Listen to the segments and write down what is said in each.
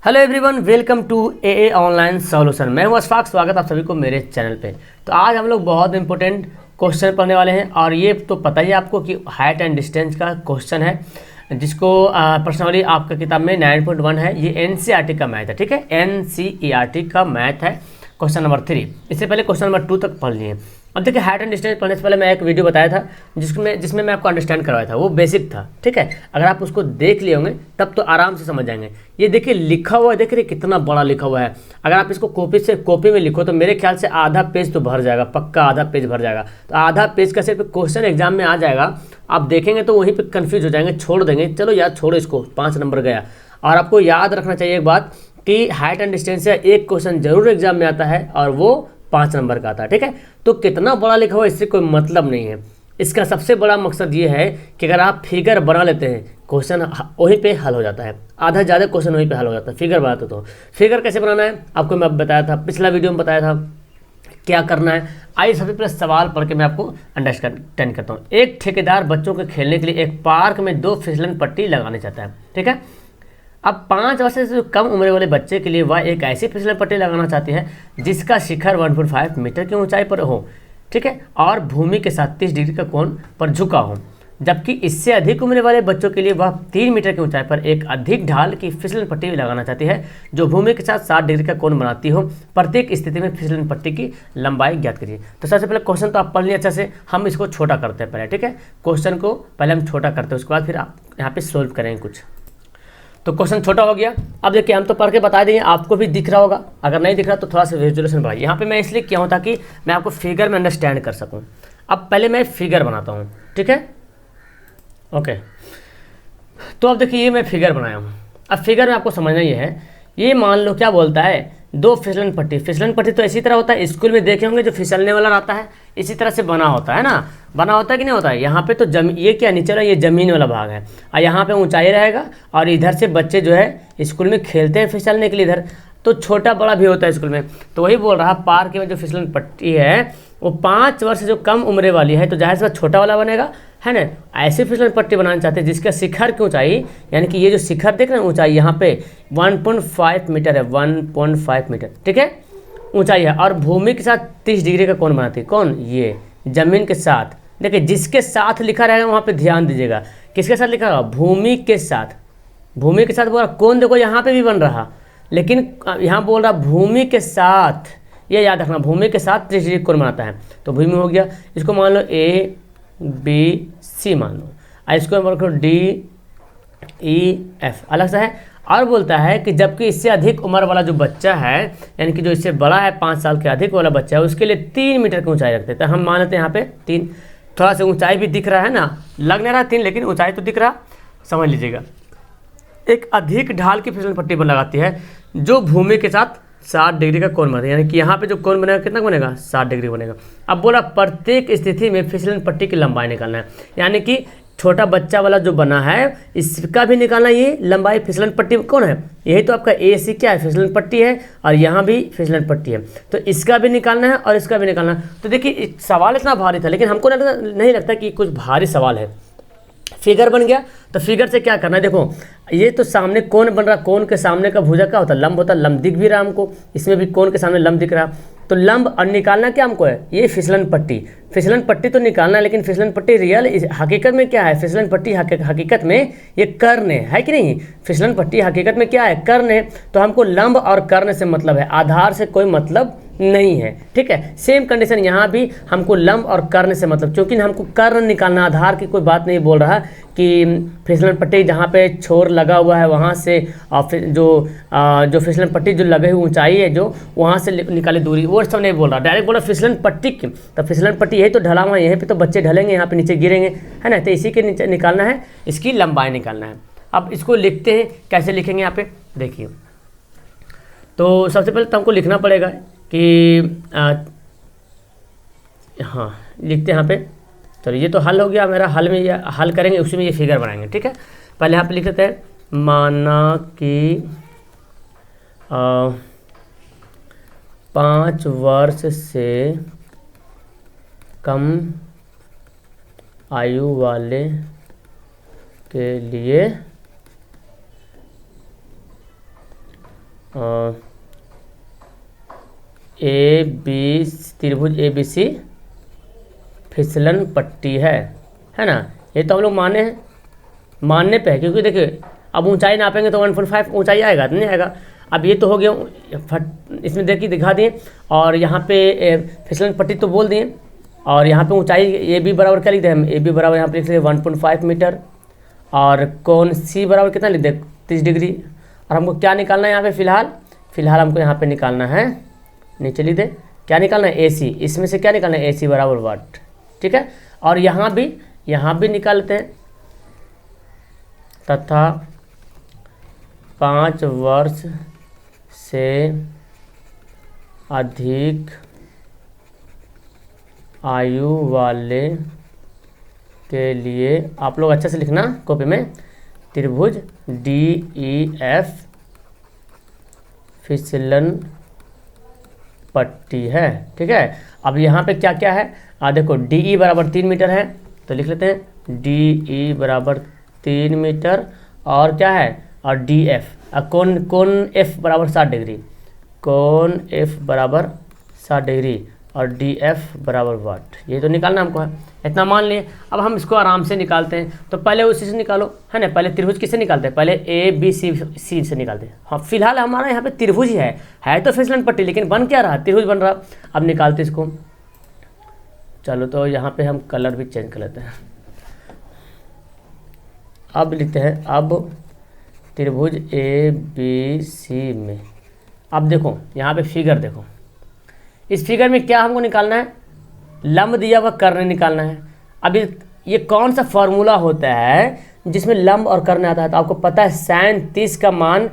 Hello everyone, welcome to a online solution. मैं हूं अशफाक, स्वागत आप सभी को मेरे चैनल पे। तो आज हम लोग बहुत इंपॉर्टेंट क्वेश्चन पढ़ने वाले हैं और ये तो पता ही है आपको कि हाइट एंड डिस्टेंस का क्वेश्चन है, जिसको पर्सनली आपका किताब में 9.1 है। ये एनसीईआरटी का मैथ है, ठीक है, एनसीईआरटी का मैथ है, क्वेश्चन नंबर 3। इससे पहले क्वेश्चन नंबर 2 तक पढ़ लिए। अब देखिए, हाइट एंड डिस्टेंस पढ़ने से पहले मैं एक वीडियो बताया था जिसमें मैं आपको अंडरस्टैंड करवाया था। वो बेसिक था, ठीक है। अगर आप उसको देख लिए होंगे तब तो आराम से समझ जाएंगे। ये देखिए लिखा हुआ है, देख रहे कितना बड़ा लिखा हुआ है। अगर आप इसको कॉपी में लिखो तो मेरे ख्याल से आधा पेज तो भर जाएगा, पक्का आधा पेज भर जाएगा। तो आधा पेज का सिर्फ क्वेश्चन एग्जाम में आ जाएगा, आप देखेंगे तो वहीं पर कन्फ्यूज हो जाएंगे, छोड़ देंगे। चलो यार छोड़ो इसको, 5 नंबर गया। और आपको याद रखना चाहिए एक बात कि हाइट एंड डिस्टेंस से एक क्वेश्चन जरूर एग्जाम में आता है और वो 5 नंबर का आता है, ठीक है। तो कितना बड़ा लिखा हुआ इससे कोई मतलब नहीं है। इसका सबसे बड़ा मकसद ये है कि अगर आप फिगर बना लेते हैं, क्वेश्चन वहीं पे हल हो जाता है। आधा ज़्यादा क्वेश्चन वहीं पे हल हो जाता है फिगर बनाते तो। फिगर कैसे बनाना है आपको मैं बताया था, पिछला वीडियो में बताया था क्या करना है। आइए सबसे पहले सवाल पढ़ के मैं आपको अंडरस्टैंड करता हूँ। एक ठेकेदार बच्चों के खेलने के लिए एक पार्क में 2 फिसलन पट्टी लगाने चाहता है, ठीक है। अब 5 वर्ष से कम उम्र वाले बच्चे के लिए वह एक ऐसी फिसलन पट्टी लगाना चाहती है जिसका शिखर 1.5 मीटर की ऊंचाई पर हो, ठीक है, और भूमि के साथ 30 डिग्री का कोण पर झुका हो। जबकि इससे अधिक उम्र वाले बच्चों के लिए वह 3 मीटर की ऊंचाई पर एक अधिक ढाल की फिसलन पट्टी लगाना चाहती है जो भूमि के साथ 60 डिग्री का कोण बनाती हो। प्रत्येक स्थिति में फिसलन पट्टी की लंबाई ज्ञात करिए। तो सबसे पहले क्वेश्चन तो आप पढ़ लिए अच्छे से, हम इसको छोटा करते हैं पहले, ठीक है। क्वेश्चन को पहले हम छोटा करते हैं, उसके बाद फिर आप यहाँ पे सोल्व करेंगे कुछ। तो क्वेश्चन छोटा हो गया। अब देखिए हम तो पढ़ के बता देंगे, आपको भी दिख रहा होगा। अगर नहीं दिख रहा तो थोड़ा सा विजुअलेशन बढ़ाइए। यहाँ पे मैं इसलिए किया हूँ ताकि मैं आपको फिगर में अंडरस्टैंड कर सकूँ। अब पहले मैं फिगर बनाता हूँ, ठीक है, ओके। तो अब देखिए ये मैं फिगर बनाया हूँ। अब फिगर में आपको समझना ये है, ये मान लो क्या बोलता है, 2 फिसलन पट्टी तो इसी तरह होता है, स्कूल में देखे होंगे जो फिसलने वाला रहता है, इसी तरह से बना होता है ना, बना होता है कि नहीं होता है। यहाँ पे तो ये क्या नीचे वाला ये ज़मीन वाला भाग है और यहाँ पे ऊंचाई रहेगा और इधर से बच्चे जो है स्कूल में खेलते हैं फिसलने के लिए, इधर तो छोटा बड़ा भी होता है स्कूल में। तो वही बोल रहा, पार्क में जो फिसलन पट्टी है वो 5 वर्ष से जो कम उम्र वाली है, तो जाहिर सी बात छोटा वाला बनेगा, है ना। ऐसी फिसलन पट्टी बनाना चाहते हैं जिसका शिखर की ऊंचाई, यानी कि ये जो शिखर देख रहे हैं ऊंचाई यहाँ पे 1.5 मीटर है, 1.5 मीटर, ठीक है, ऊंचाई है। और भूमि के साथ 30 डिग्री का कोण बनाती है। कौन? ये जमीन के साथ। देखिए जिसके साथ लिखा रहेगा वहाँ पे ध्यान दीजिएगा, किसके साथ लिखा होगा? भूमि के साथ। भूमि के साथ बोल रहा, कोण देखो यहाँ पे भी बन रहा, लेकिन यहाँ बोल रहा भूमि के साथ। ये याद रखना, भूमि के साथ 30 डिग्री कोण बनाता है। तो भूमि हो गया, इसको मान लो ABC मान लो, और इसको मान लो DEF अलग सा है। और बोलता है कि जबकि इससे अधिक उम्र वाला जो बच्चा है, यानी कि जो इससे बड़ा है, 5 साल के अधिक वाला बच्चा है, उसके लिए 3 मीटर की ऊंचाई रखते हैं। तो हम मान लेते हैं यहाँ पे 3, थोड़ा सा ऊंचाई भी दिख रहा है ना, लग नहीं रहा 3, लेकिन ऊंचाई तो दिख रहा, समझ लीजिएगा। एक अधिक ढाल की फिसलन पट्टी पर लगाती है जो भूमि के साथ 60 डिग्री का कोण बनेगा, यानी कि यहाँ पे जो कोण बनेगा कितना बनेगा? 60 डिग्री बनेगा। अब बोला प्रत्येक स्थिति में फिसलन पट्टी की लंबाई निकालना है, यानी कि छोटा बच्चा वाला जो बना है इसका भी निकालना। ये लंबाई फिसलन पट्टी कौन है? यही तो आपका AC क्या है? फिसलन पट्टी है, और यहाँ भी फिसलन पट्टी है, तो इसका भी निकालना है और इसका भी निकालना है। तो देखिए सवाल इतना भारी था, लेकिन हमको नहीं लगता कि कुछ भारी सवाल है। फिगर बन गया, तो फिगर से क्या करना है, देखो ये तो सामने कोण बन रहा, कोण के सामने का भुजा क्या होता है? लंब होता है। लंब दिख भी रहा हमको, इसमें भी कोण के सामने लंब दिख रहा, तो लंब और निकालना क्या हमको है? ये फिसलन पट्टी। फिसलन पट्टी तो निकालना है, लेकिन फिसलन पट्टी रियल हकीकत में क्या है? फिसलन पट्टी हकीकत में ये कर्ण है कि नहीं? फिसलन पट्टी हकीकत में क्या है? कर्ण है। तो हमको लंब और कर्ण से मतलब है, आधार से कोई मतलब नहीं है, ठीक है। सेम कंडीशन यहाँ भी हमको लंब और कर्ण से मतलब, क्योंकि हमको कर्ण निकालना, आधार की कोई बात नहीं बोल रहा कि फिसलन पट्टी जहाँ पे छोर लगा हुआ है वहाँ से, और फिर जो फिसलन पट्टी जो लगे हुई ऊंचाई है जो वहाँ से निकाली दूरी, वो सब नहीं बोल रहा, डायरेक्ट बोल रहा फिसलन पट्टी की। तो फिसलन पट्टी यही तो ढला हुआ है, यहीं पे तो बच्चे ढलेंगे, यहाँ पे नीचे गिरेंगे, है ना। तो इसी के नीचे निकालना है, इसकी लंबाई निकालना है। अब इसको लिखते हैं, कैसे लिखेंगे यहाँ पे देखिए। तो सबसे पहले तो हमको लिखना पड़ेगा कि हाँ लिखते हैं यहाँ पे। चलिए ये तो हल हो गया मेरा, हल में ये हल करेंगे, उसी में ये फिगर बनाएंगे, ठीक है। पहले यहाँ पे लिख देते हैं, माना कि 5 वर्ष से कम आयु वाले के लिए ए बी त्रिभुज ए बी सी फिसलन पट्टी है ना। ये तो हम लोग मानने पे है, क्योंकि देखिए अब ऊंचाई नापेंगे तो 1.5 ऊंचाई आएगा, तो नहीं आएगा। अब ये तो हो गया इसमें देखिए दिखा दिए, और यहाँ पे फिसलन पट्टी तो बोल दिए, और यहाँ पे ऊंचाई ए बी बराबर क्या लिख दें हम, ए बी बराबर यहाँ पे लिख दें 1.5 मीटर, और कोण सी बराबर कितना लिख दें 30 डिग्री। और हमको क्या निकालना है यहाँ पे फिलहाल हमको यहाँ पे निकालना है, नीचे लिख दें क्या निकालना है, ए सी। इसमें से क्या निकालना है, ए सी बराबर वाट, ठीक है। और यहाँ भी निकालते हैं, तथा 5 वर्ष से अधिक आयु वाले के लिए, आप लोग अच्छे से लिखना कॉपी में, त्रिभुज DEF फिसलन पट्टी है, ठीक है। अब यहाँ पे क्या क्या है, देखो DE बराबर 3 मीटर है, तो लिख लेते हैं DE बराबर 3 मीटर, और क्या है, और DF कोण F बराबर 60 डिग्री, कोण F बराबर 60 डिग्री, और DF बराबर वाट। ये तो निकालना हमको है, इतना मान लिए। अब हम इसको आराम से निकालते हैं, तो पहले उसी से निकालो, है ना। पहले त्रिभुज किससे निकालते हैं, पहले ABC से निकालते हैं। हाँ, फिलहाल हमारा यहाँ पे त्रिभुज ही है तो फिसलन पट्टी, लेकिन बन क्या रहा, त्रिभुज बन रहा। अब निकालते इसको, चलो तो यहाँ पे हम कलर भी चेंज कर लेते हैं। अब लिखते हैं, अब त्रिभुज ABC में, अब देखो यहाँ पे फिगर देखो, इस फिगर में क्या हमको निकालना है, लंब दिया हुआ कर्ण निकालना है। अब ये कौन सा फॉर्मूला होता है जिसमें लंब और कर्ण आता है, तो आपको पता है साइन 30 का मान,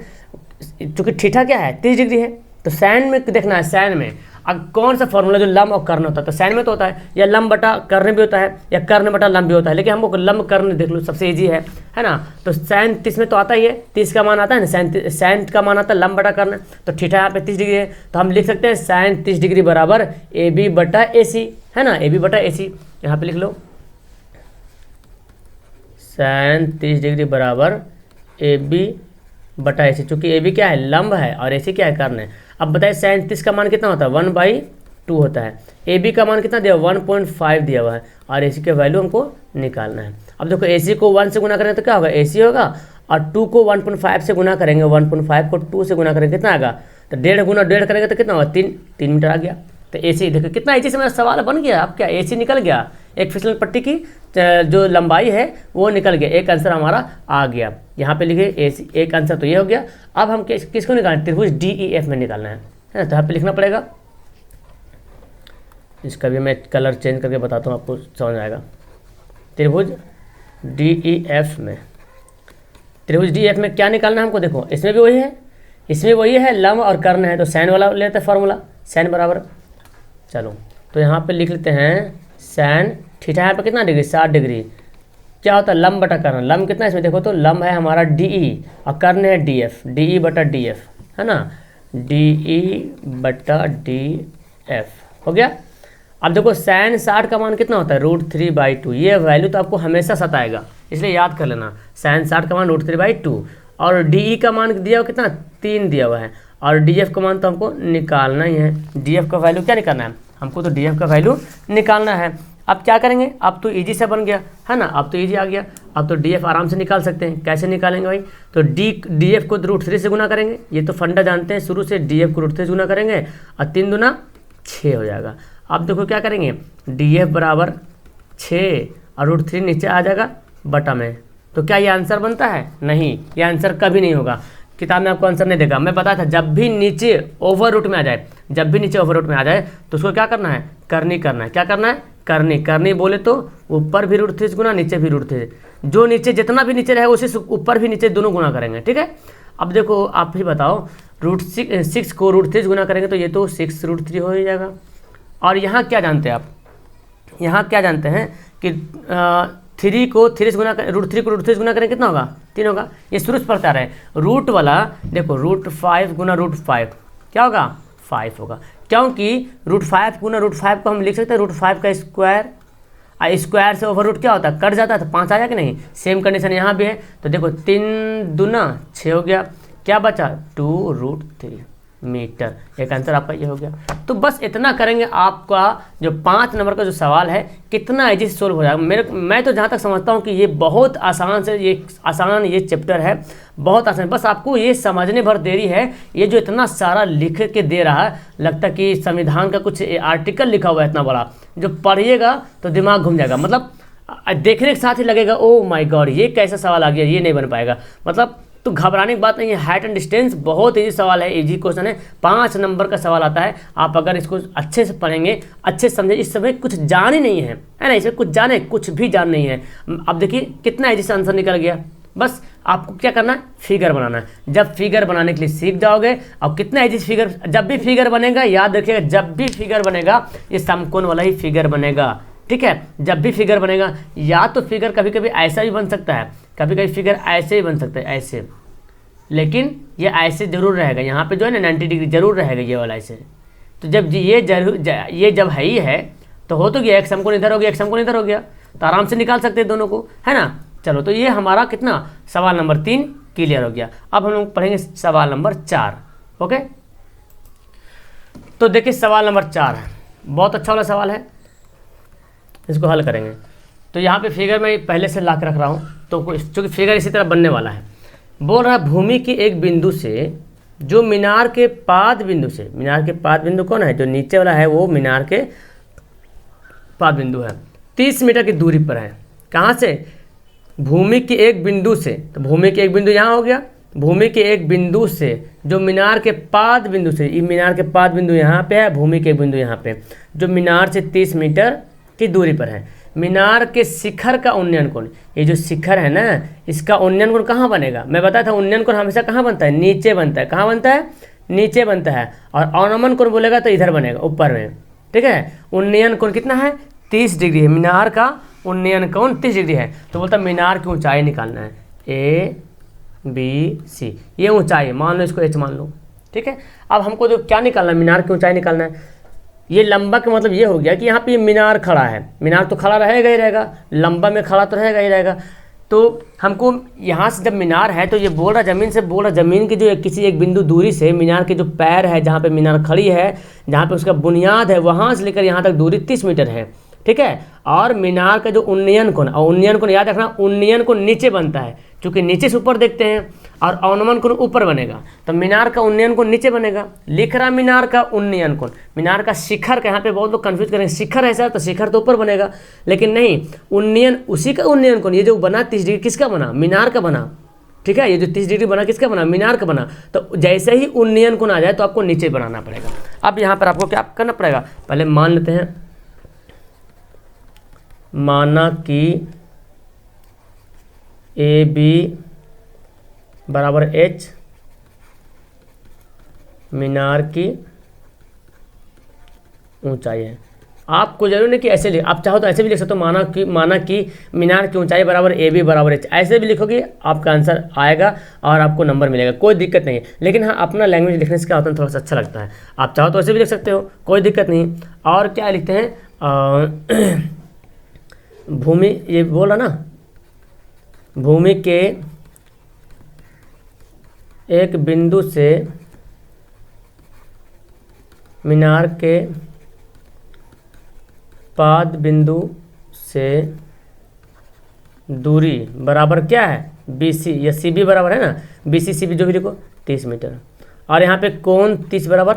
चूँकि थीटा क्या है 30 डिग्री है, तो साइन में देखना है, साइन में अब कौन सा फॉर्मूला जो लंब और कर्ण होता है, तो साइन में तो होता है, या लंब बटा कर्ण भी होता है, या कर्ण बटा लंब भी होता है, लेकिन हमको लंब कर्ण देख लो, सबसे ईजी है ना। तो साइन 30 में तो आता ही है, 30 का मान आता है ना, साइन का मान आता है लंब बटा कर्ण, तो थीटा यहाँ पे 30 डिग्री है, तो हम लिख सकते हैं साइन 30 डिग्री बराबर AB बटा AC, है ना, AB बटा AC। यहाँ पे लिख लो साइन 30 डिग्री बराबर AB बटा AC, चूँकि AB क्या है, लंब है, और AC क्या है, कर्ण है। अब बताइए साइन 30 का मान कितना होता है, 1/2 होता है। AB का मान कितना दिया, 1.5 दिया हुआ है, और AC के वैल्यू हमको निकालना है। अब देखो AC को 1 से गुना करेंगे तो क्या होगा, AC होगा, और 2 को 1.5 से गुना करेंगे, 1.5 को 2 से गुना करेंगे कितना आएगा, तो 1.5 गुना 1.5 करेंगे तो कितना होगा, 3 मीटर आ गया। तो AC देखो कितना ईजी से मेरा सवाल बन गया। अब क्या AC निकल गया, एक फिसलन पट्टी की जो लंबाई है वो निकल गया, एक आंसर हमारा आ गया। यहाँ पे लिखे AC, एक आंसर तो ये हो गया। अब हम किसको निकालना है, त्रिभुज DEF में निकालना है ना, तो यहाँ पे लिखना पड़ेगा। इसका भी मैं कलर चेंज करके बताता हूँ, आपको समझ आएगा। त्रिभुज DEF में, त्रिभुज DEF में क्या निकालना है हमको, देखो इसमें भी वही है, इसमें वही है, लंब और कर्ण है, तो साइन वाला लेते हैं फॉर्मूला, साइन बराबर, चलो तो यहाँ पे लिख लेते हैं साइन थीटा, यहाँ पे कितना डिग्री, 60 डिग्री। क्या होता है, लंब बटा कर्ण, लंब कितना है इसमें देखो, तो लंब है हमारा DE और कर्ण है DF, DE बटा DF, है ना, DE बटा DF हो गया। अब देखो साइन 60 का मान कितना होता है, √3/2, ये वैल्यू तो आपको हमेशा सताएगा, इसलिए याद कर लेना, साइन 60 का मान √3/2, और DE का मान दिया हुआ कितना, 3 दिया हुआ है, और DF का मान तो हमको निकालना ही है। DF का वैल्यू क्या निकालना है हमको, तो DF का वैल्यू निकालना है। अब क्या करेंगे, अब तो इजी से बन गया है ना, अब तो इजी आ गया, अब तो DF आराम से निकाल सकते हैं। कैसे निकालेंगे भाई, तो DF को √3 से गुना करेंगे, ये तो फंडा जानते हैं शुरू से, DF को √3 से गुना करेंगे, और 3 दूना 6 हो जाएगा। अब देखो क्या करेंगे, DF बराबर 6 और √3 नीचे आ जाएगा बटा में, तो क्या ये आंसर बनता है, नहीं, ये आंसर कभी नहीं होगा, किताब में आपको आंसर नहीं देगा। मैं बताया था जब भी नीचे ओवर रूट में आ जाए, जब भी नीचे ओवर रूट में आ जाए तो उसको क्या करना है, करनी करना है, क्या करना है, करनी करनी बोले तो ऊपर भी √3 गुना, नीचे भी √3, जो नीचे जितना भी नीचे रहेगा उसी से ऊपर भी नीचे दोनों गुना करेंगे, ठीक है। अब देखो आप ही बताओ, √6 को √3 गुना करेंगे तो ये तो 6√3 हो ही जाएगा। और यहाँ क्या जानते हैं आप, यहाँ क्या जानते हैं कि 3 को 3 से गुना √3 को √3 गुना करें कितना होगा, 3 होगा। ये शुरू से पढ़ता रहे, रूट वाला देखो √5 गुना √5 क्या होगा, 5 होगा, क्योंकि √5 गुना √5 को हम लिख सकते हैं √5 का स्क्वायर, स्क्वायर से ओवर रूट क्या होता है, कट जाता है, तो 5 आया कि नहीं। सेम कंडीशन यहाँ भी है, तो देखो 3 दूना 6 हो गया, क्या बचा 2√3 मीटर। एक आंसर आपका ये हो गया। तो बस इतना करेंगे, आपका जो 5 नंबर का जो सवाल है कितना ईजी से सोल्व हो जाएगा। मैं तो जहाँ तक समझता हूँ कि ये बहुत आसान से ये चैप्टर है, बहुत आसान। बस आपको ये समझने भर देरी है। ये जो इतना सारा लिख के दे रहा है, लगता है कि संविधान का कुछ आर्टिकल लिखा हुआ है इतना बड़ा, जो पढ़िएगा तो दिमाग घूम जाएगा। मतलब देखने के साथ ही लगेगा ओ माय गॉड ये कैसा सवाल आ गया, ये नहीं बन पाएगा। मतलब तो घबराने की बात नहीं है। हाइट एंड डिस्टेंस बहुत ईजी सवाल है, इजी क्वेश्चन है, 5 नंबर का सवाल आता है। आप अगर इसको अच्छे से पढ़ेंगे, अच्छे से समझे, इस समय कुछ जान ही नहीं है ना, इसमें कुछ भी जान नहीं है। अब देखिए कितना ईजी से आंसर निकल गया। बस आपको क्या करना है, फिगर बनाना है। जब फिगर बनाने के लिए सीख जाओगे, अब कितना ईजी फिगर, जब भी फिगर बनेगा याद रखिएगा, जब भी फिगर बनेगा ये समकोण वाला ही फिगर बनेगा, ठीक है। जब भी फिगर बनेगा, या तो फिगर कभी कभी ऐसा भी बन सकता है, कभी कभी फिगर ऐसे ही बन सकता है, ऐसे, लेकिन ये ऐसे जरूर रहेगा। यहाँ पे जो है ना 90 डिग्री जरूर रहेगा ये वाला ऐसे। तो जब ये जब है ही है तो हो तो गया, एक समकोण इधर हो गया, एक समकोण इधर हो गया, तो आराम से निकाल सकते हैं दोनों को, है ना। चलो तो ये हमारा कितना, सवाल नंबर 3 क्लियर हो गया। अब हम लोग पढ़ेंगे सवाल नंबर 4। ओके, तो देखिए सवाल नंबर 4 है, बहुत अच्छा वाला सवाल है, इसको हल करेंगे। तो यहाँ पे फिगर मैं पहले से ला के रख रहा हूँ, तो चूँकि फिगर इसी तरह बनने वाला है। बोल रहा है भूमि के एक बिंदु से जो मीनार के पाद बिंदु से, मीनार के पाद बिंदु कौन है, जो नीचे वाला है वो मीनार के पाद बिंदु है, 30 मीटर की दूरी पर है। कहाँ से, भूमि के एक बिंदु से, तो भूमि के एक बिंदु यहाँ हो गया, भूमि के एक बिंदु से जो मीनार के पाद बिंदु से, ये मीनार के पाद बिंदु यहाँ पे है, भूमि के एक बिंदु यहाँ पे, जो मीनार से 30 मीटर की दूरी पर है। मीनार के शिखर का उन्नयन कोण, ये जो शिखर है ना, इसका उन्नयन कोण कहाँ बनेगा। मैं बताया था उन्नयन कोण हमेशा कहाँ बनता है, नीचे बनता है। कहाँ बनता है, नीचे बनता है। और अवनमन कोण बोलेगा तो इधर बनेगा, ऊपर में, ठीक है। उन्नयन कोण कितना है, 30 डिग्री है। मीनार का उन्नयन कोण 30 डिग्री है। तो बोलता है मीनार की ऊंचाई निकालना है, ABC, ये ऊंचाई मान लो, इसको H मान लो, ठीक है। अब हमको जो क्या निकालना है, मीनार की ऊंचाई निकालना है। ये लंबा का मतलब ये हो गया कि यहाँ पे ये मीनार खड़ा है, मीनार तो खड़ा रहेगा ही रहेगा, लंबा में खड़ा तो रहेगा ही रहेगा। तो हमको यहाँ से जब मीनार है तो ये बोल रहा ज़मीन से, बोल रहा ज़मीन की जो किसी एक बिंदु दूरी से मीनार के जो पैर है, जहाँ पे मीनार खड़ी है, जहाँ पे उसका बुनियाद है, वहाँ से लेकर यहाँ तक दूरी 30 मीटर है, ठीक है। और मीनार का जो उन्नयन कोण, और उन्नयन कोण याद रखना, उन्नयन कोण नीचे बनता है, क्योंकि नीचे से ऊपर देखते हैं, और अवनमन कोण ऊपर बनेगा। तो मीनार का उन्नयन कोण नीचे बनेगा, लिख रहा मीनार का उन्नयन कोण, मीनार का शिखर का, यहाँ पे बहुत लोग कंफ्यूज करेंगे, शिखर है सर तो शिखर तो ऊपर बनेगा, लेकिन नहीं, उन्नयन उसी का उन्नयन कोण, ये जो बना 30 डिग्री किसका बना, मीनार का बना, ठीक है। ये जो 30 डिग्री बना किसका बना, मीनार का बना। तो जैसे ही उन्नयन कोण आ जाए तो आपको नीचे बनाना पड़ेगा। अब यहाँ पर आपको क्या करना पड़ेगा, पहले मान लेते हैं, माना कि AB बराबर H मीनार की ऊंचाई है। आपको जरूर नहीं कि ऐसे लिख, आप चाहो तो ऐसे भी लिख सकते हो, माना कि मीनार की ऊंचाई बराबर AB बराबर H, ऐसे भी लिखोगे आपका आंसर आएगा और आपको नंबर मिलेगा, कोई दिक्कत नहीं है। लेकिन हाँ, अपना लैंग्वेज लिखने से क्या होता है, थोड़ा सा अच्छा लगता है। आप चाहो तो ऐसे भी लिख सकते हो, कोई दिक्कत नहीं। और क्या लिखते हैं, भूमि, ये बोला ना, भूमि के एक बिंदु से मीनार के पाद बिंदु से दूरी बराबर क्या है, BC या CB बराबर है ना, BC CB जो भी लिखो 30 मीटर। और यहाँ पे कोण 30 बराबर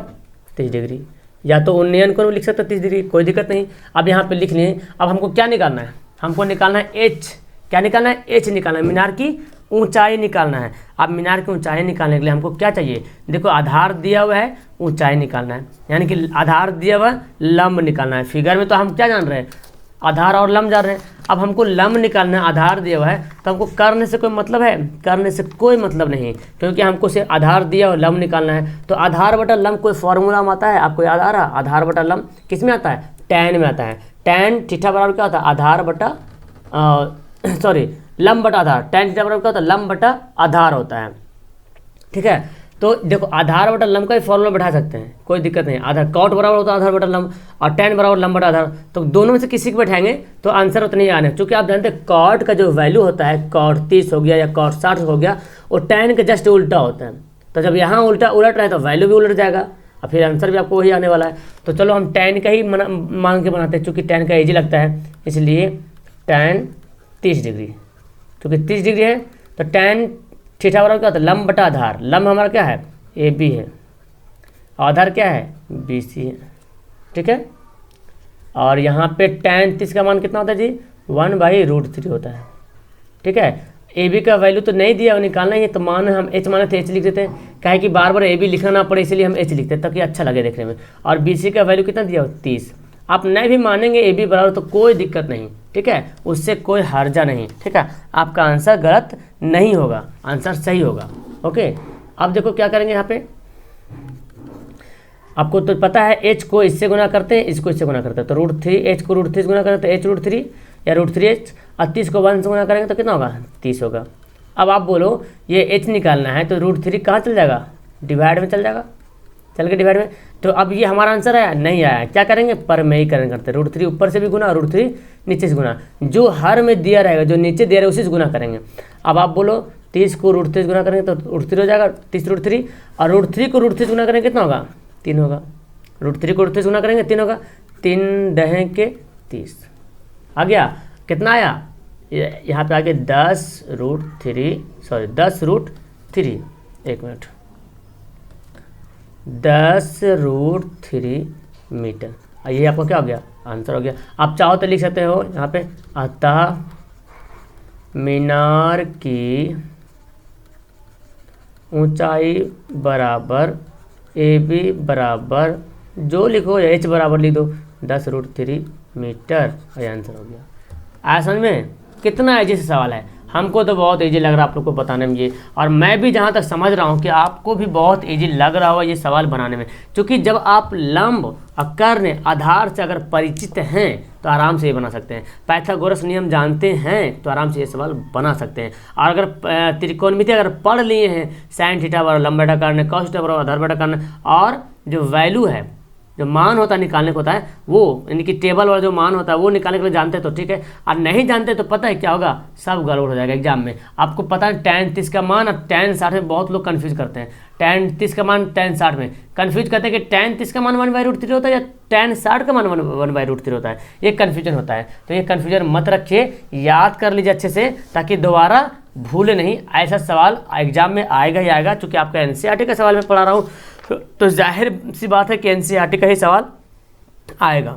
30 डिग्री, या तो उन्नयन कोण लिख सकते 30 डिग्री, कोई दिक्कत नहीं। अब यहाँ पे लिख लिए। अब हमको क्या निकालना है, हमको निकालना है H, क्या निकालना है, H निकालना है, मीनार की ऊंचाई निकालना है। अब मीनार की ऊंचाई निकालने के लिए हमको क्या चाहिए, देखो आधार दिया हुआ है, ऊंचाई निकालना है, यानी कि आधार दिया हुआ है, लंब निकालना है। फिगर में तो हम क्या जान रहे हैं, आधार और लंब जान रहे हैं। अब हमको लंब निकालना है, आधार दिया हुआ है, तो हमको करने से कोई मतलब है, करने से कोई मतलब नहीं, क्योंकि हमको सिर्फ आधार दिया और लंब निकालना है। तो आधार बटा लंब कोई फॉर्मूला में आता है, आपको याद आ रहा, आधार बटा लंब किस में आता है, टैन में आता है। टैन थीटा बराबर क्या होता है, आधार बटा लंब बटा आधार। टैन थीटा बराबर क्या होता है, लंब बटा आधार होता है, ठीक है। तो देखो आधार बटा लंब का ही फॉर्मूला बैठा सकते हैं, कोई दिक्कत नहीं। आधार कॉट बराबर होता है आधार बटा लंब, और टैन बराबर लंब बटा आधार, तो दोनों में से किसी को बैठाएंगे तो आंसर उतना ही आने, क्योंकि आप जानते हैं कॉट का जो वैल्यू होता है, कॉट 30 हो गया या कॉट 60 हो गया, वो टैन का जस्ट उल्टा होता है। तो जब यहाँ उल्टा उलट रहा है तो वैल्यू भी उलट जाएगा और फिर आंसर भी आपको वही आने वाला है। तो चलो हम tan का ही मान के बनाते हैं, चूँकि tan का ईजी लगता है इसलिए tan 30 डिग्री, क्योंकि 30 डिग्री है तो tan थीटा बराबर क्या होता है, लंब बटा आधार। लंब हमारा क्या है, AB है, आधार क्या है, BC है, ठीक है। और यहाँ पे tan 30 का मान कितना होता है जी, 1/√3 होता है, ठीक है। AB का वैल्यू तो नहीं दिया, निकालना ही है, तो मान हम H माने थे H लिख देते हैं, काहे कि बार बार AB लिखना ना पड़े इसलिए हम H लिखते हैं ताकि अच्छा लगे देखने में। और BC का वैल्यू कितना दिया हो, 30। आप नहीं भी मानेंगे AB बराबर तो कोई दिक्कत नहीं, ठीक है, उससे कोई हर्जा नहीं, ठीक है। आपका आंसर गलत नहीं होगा, आंसर सही होगा, ओके। अब देखो क्या करेंगे यहाँ पे, आपको तो पता है H को इससे गुना करते हैं, इसको इससे गुना करते हैं, तो √3 H को √3 से गुना करें तो H√3 या √3H, और 30 को 1 से गुना करेंगे तो कितना होगा, 30 होगा। अब आप बोलो ये H निकालना है तो √3 कहाँ चल जाएगा, डिवाइड में चल जाएगा, चल के डिवाइड में। तो अब ये हमारा आंसर आया नहीं आया, क्या करेंगे, परमेयीकरण करते हैं, √3 ऊपर से भी गुना, √3 नीचे से गुना, जो हर में दिया रहेगा, जो नीचे दिया रहेगा उसी से गुना करेंगे। अब आप बोलो 30 को √3 से गुना करेंगे तो √3 हो जाएगा, 30 √3, और √3 को √3 से गुना करेंगे कितना होगा, 3 होगा। √3 को √3 से गुना करेंगे 3 होगा, 3 दहें के 30 आ गया। कितना आया, यहाँ पे आगे 10√3 एक मिनट, 10√3 मीटर। ये आपको क्या हो गया, आंसर हो गया। आप चाहो तो लिख सकते हो यहाँ पे, अतः मीनार की ऊंचाई बराबर AB बराबर, जो लिखो H बराबर लिख दो 10√3 मीटर, ये आंसर हो गया। आया समझ में, कितना ईजी से सवाल है, हमको तो बहुत इजी लग रहा है आप लोग को बताने में ये, और मैं भी जहाँ तक समझ रहा हूँ कि आपको भी बहुत इजी लग रहा होगा ये सवाल बनाने में, क्योंकि जब आप लंब और कर्ण आधार से अगर परिचित हैं तो आराम से ये बना सकते हैं, पाइथागोरस नियम जानते हैं तो आराम से ये सवाल बना सकते हैं। और अगर त्रिकोणमिति अगर पढ़ लिए हैं, साइन थीटा बराबर लंब बटा कर्ण, कॉस थीटा बराबर आधार बटा कर्ण, और जो वैल्यू है, जो मान होता है निकालने को होता है वो, यानी कि टेबल वाला जो मान होता है वो निकालने के लिए जानते हैं तो ठीक है, और नहीं जानते तो पता है क्या होगा, सब गड़बड़ हो जाएगा एग्जाम में। आपको पता है tan 30 का मान और tan 60 में बहुत लोग कंफ्यूज करते हैं, tan 30 का मान tan 60 में कंफ्यूज करते हैं कि tan 30 का मान 1/√3 होता है या tan 60 का मान 1/√3 होता है, ये कन्फ्यूजन होता है। तो ये कन्फ्यूजन मत रखिए, याद कर लीजिए अच्छे से ताकि दोबारा भूले नहीं। ऐसा सवाल एग्जाम में आएगा ही आएगा, चूँकि आपका NCERT का सवाल मैं पढ़ा रहा हूँ तो जाहिर सी बात है कि NCERT का ही सवाल आएगा,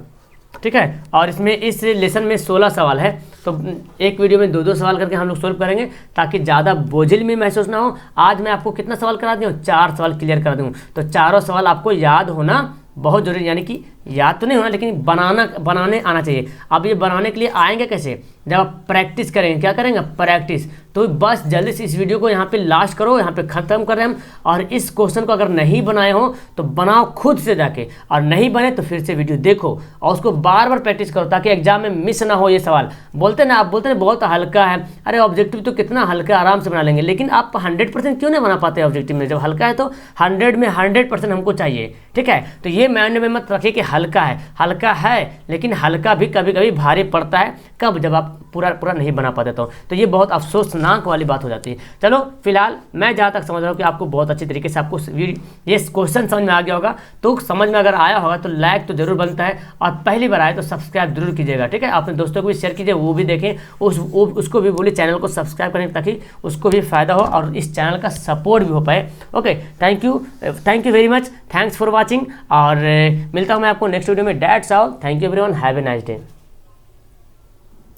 ठीक है। और इसमें इस लेसन में 16 सवाल है, तो एक वीडियो में 2-2 सवाल करके हम लोग सोल्व करेंगे ताकि ज़्यादा बोझिल में महसूस ना हो। आज मैं आपको कितना सवाल करा दूँ, 4 सवाल क्लियर कर दूँ, तो चारों सवाल आपको याद होना बहुत जरूरी, यानी कि याद तो नहीं होना लेकिन बनाने आना चाहिए। अब ये बनाने के लिए आएंगे कैसे, जब आप प्रैक्टिस करेंगे, क्या करेंगे, प्रैक्टिस। तो बस जल्दी से इस वीडियो को यहाँ पे लास्ट करो, यहाँ पे ख़त्म कर रहे हैं हम। और इस क्वेश्चन को अगर नहीं बनाए हो तो बनाओ खुद से जाके, और नहीं बने तो फिर से वीडियो देखो और उसको बार बार प्रैक्टिस करो ताकि एग्जाम में मिस ना हो ये सवाल। बोलते ना, आप बोलते हैं बहुत हल्का है, अरे ऑब्जेक्टिव तो कितना हल्का, आराम से बना लेंगे, लेकिन आप 100% क्यों नहीं बना पाते ऑब्जेक्टिव में। जब हल्का है तो 100 में 100% हमको चाहिए, ठीक है। तो ये माइंड में मत रखिए कि हल्का है, लेकिन हल्का भी कभी कभी भारी पड़ता है, कब, जब आप पूरा नहीं बना पाते तो ये बहुत अफसोसनाक वाली बात हो जाती है। चलो फिलहाल मैं जहाँ तक समझ रहा हूँ कि आपको बहुत अच्छी तरीके से आपको ये क्वेश्चन समझ में आ गया होगा, तो समझ में अगर आया होगा तो लाइक तो जरूर बनता है, और पहली बार आए तो सब्सक्राइब जरूर कीजिएगा, ठीक है। अपने दोस्तों को भी शेयर कीजिए, वो भी देखें, उसको भी बोलिए चैनल को सब्सक्राइब करें ताकि उसको भी फायदा हो और इस चैनल का सपोर्ट भी हो पाए। Okay, thank you very much, thanks for watching, और मिलता हूँ मैं आपको नेक्स्ट वीडियो में। That's all, thank you everyone, have a nice day.